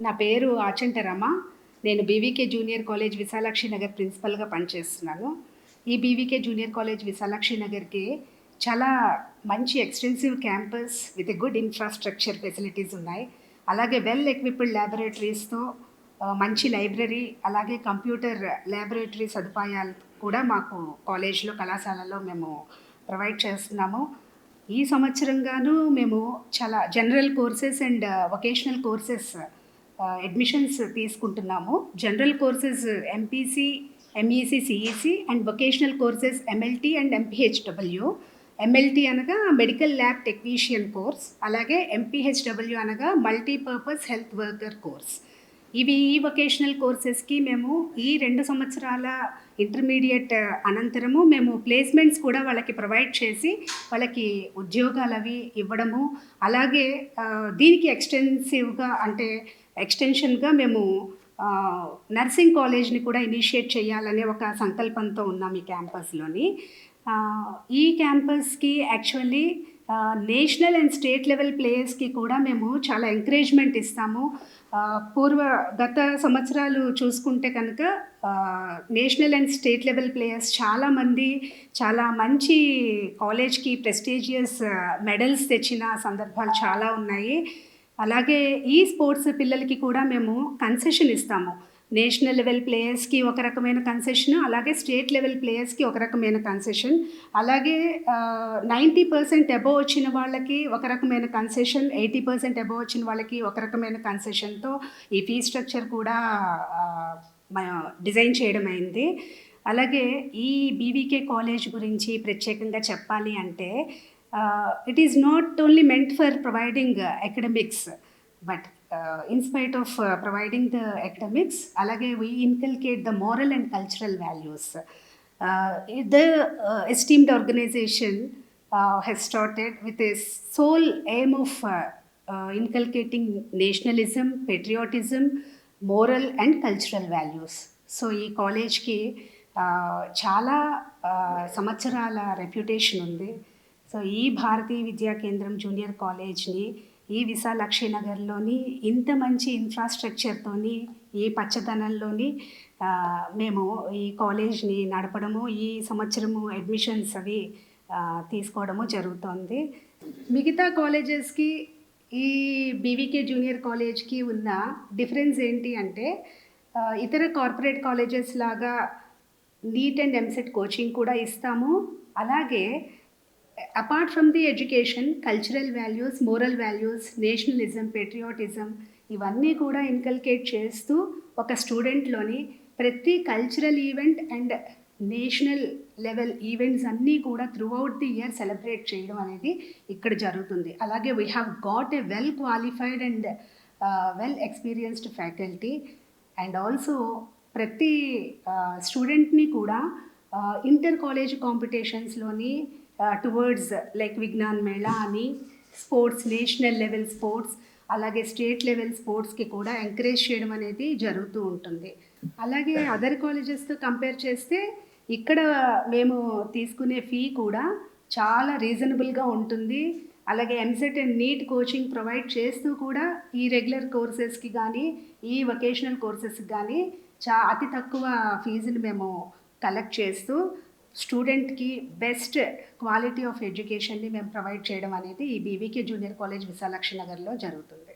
నా పేరు ఆచంట రమ. నేను BVK junior college Visalakshi Nagar ప్రిన్సిపల్గా పనిచేస్తున్నాను. ఈ బీవీకే జూనియర్ కాలేజ్ విశాలాక్షి నగర్కి చాలా మంచి extensive campus with a good infrastructure facilities ఉన్నాయి. అలాగే వెల్ ఎక్విప్డ్ ల్యాబొరేటరీస్తో మంచి లైబ్రరీ, అలాగే కంప్యూటర్ ల్యాబొరేటరీ సదుపాయాలు కూడా మాకు కాలేజ్లో, కళాశాలలో మేము ప్రొవైడ్ చేస్తున్నాము. ఈ సంవత్సరంగాను మేము చాలా general courses and vocational courses admissions తీసుకుంటున్నాము. General courses MPC, MEC, CEC and vocational courses MLT and MPHW. MLT అనగా మెడికల్ ల్యాబ్ టెక్నీషియన్ కోర్స్, అలాగే ఎంపీహెచ్డబ్ల్యూ అనగా మల్టీపర్పస్ హెల్త్ వర్కర్ కోర్స్. ఈ వొకేషనల్ కోర్సెస్కి మేము ఈ 2 సంవత్సరాల ఇంటర్మీడియట్ అనంతరము మేము ప్లేస్మెంట్స్ కూడా వాళ్ళకి ప్రొవైడ్ చేసి వాళ్ళకి ఉద్యోగాలు అవి ఇవ్వడము, అలాగే దీనికి ఎక్స్టెన్సివ్గా అంటే ఎక్స్టెన్షన్గా మేము నర్సింగ్ కాలేజ్ని కూడా ఇనిషియేట్ చేయాలనే ఒక సంకల్పంతో ఉన్నాం ఈ క్యాంపస్లోని. ఈ క్యాంపస్కి actually national and state level ప్లేయర్స్కి కూడా మేము చాలా ఎంకరేజ్మెంట్ ఇస్తాము. గత సంవత్సరాలు చూసుకుంటే కనుక national and state level players చాలామంది చాలా మంచి కాలేజ్కి ప్రెస్టీజియస్ మెడల్స్ తెచ్చిన సందర్భాలు చాలా ఉన్నాయి. అలాగే ఈ స్పోర్ట్స్ పిల్లలకి కూడా మేము కన్సెషన్ ఇస్తాము. నేషనల్ లెవెల్ ప్లేయర్స్కి ఒక రకమైన కన్సెషన్, అలాగే స్టేట్ లెవెల్ ప్లేయర్స్కి ఒక రకమైన కన్సెషన్, అలాగే 90% అబోవ్ వచ్చిన వాళ్ళకి ఒక రకమైన కన్సెషన్, 80% అబోవ్ వచ్చిన వాళ్ళకి ఒక రకమైన కన్సెషన్తో ఈ ఫీ స్ట్రక్చర్ కూడా డిజైన్ చేయడం అయింది. అలాగే ఈ బీవీకే కాలేజ్ గురించి ప్రత్యేకంగా చెప్పాలి అంటే it is not only meant for providing academics, but in spite of providing the academics, alage we inculcate the moral and cultural values. The esteemed organization has started with a sole aim of inculcating nationalism, patriotism, moral and cultural values. So ee college ki చాలా సంవత్సరాల reputation ఉంది. So ఈ భారతీయ విద్యా కేంద్రం junior కాలేజ్ని ఈ విశాలాక్షి నగర్లోని ఇంత మంచి ఇన్ఫ్రాస్ట్రక్చర్తోని, ఈ పచ్చదనంలోని మేము ఈ కాలేజ్ని నడపడము, ఈ సంవత్సరము అడ్మిషన్స్ అవి తీసుకోవడము జరుగుతోంది. మిగతా కాలేజెస్కి ఈ బీవీకే జూనియర్ కాలేజ్కి ఉన్న డిఫరెన్స్ ఏంటి అంటే, ఇతర కార్పొరేట్ కాలేజెస్ లాగా నీట్ అండ్ ఎంసెట్ కోచింగ్ కూడా ఇస్తాము. అలాగే apart from the education, cultural values, moral values, nationalism, patriotism ఇవన్నీ కూడా ఇన్కల్కేట్ చేస్తూ ఒక స్టూడెంట్లోని ప్రతి cultural event and national level events అన్నీ కూడా త్రూఅవుట్ ది ఇయర్ సెలబ్రేట్ చేయడం అనేది ఇక్కడ జరుగుతుంది. అలాగే we have got a well qualified and well experienced faculty. And also ప్రతి స్టూడెంట్ని కూడా ఇంటర్ కాలేజ్ కాంపిటీషన్స్లోని టువర్డ్స్ లైక్ విజ్ఞాన్ మేళా అని స్పోర్ట్స్, నేషనల్ లెవెల్ స్పోర్ట్స్, అలాగే స్టేట్ లెవెల్ స్పోర్ట్స్కి కూడా ఎంకరేజ్ చేయడం అనేది జరుగుతూ ఉంటుంది. అలాగే అదర్ కాలేజెస్తో కంపేర్ చేస్తే ఇక్కడ మేము తీసుకునే ఫీ కూడా చాలా రీజనబుల్గా ఉంటుంది. అలాగే EAMCET and NEET coaching provide చేస్తూ కూడా ఈ రెగ్యులర్ కోర్సెస్కి కానీ, ఈ వొకేషనల్ కోర్సెస్కి కానీ అతి తక్కువ ఫీజుని మేము కలెక్ట్ చేస్తూ స్టూడెంట్కి బెస్ట్ క్వాలిటీ ఆఫ్ ఎడ్యుకేషన్ని మేము ప్రొవైడ్ చేయడం అనేది ఈ బీవీకే జూనియర్ కాలేజ్ విశాలాక్షి నగర్లో జరుగుతుంది.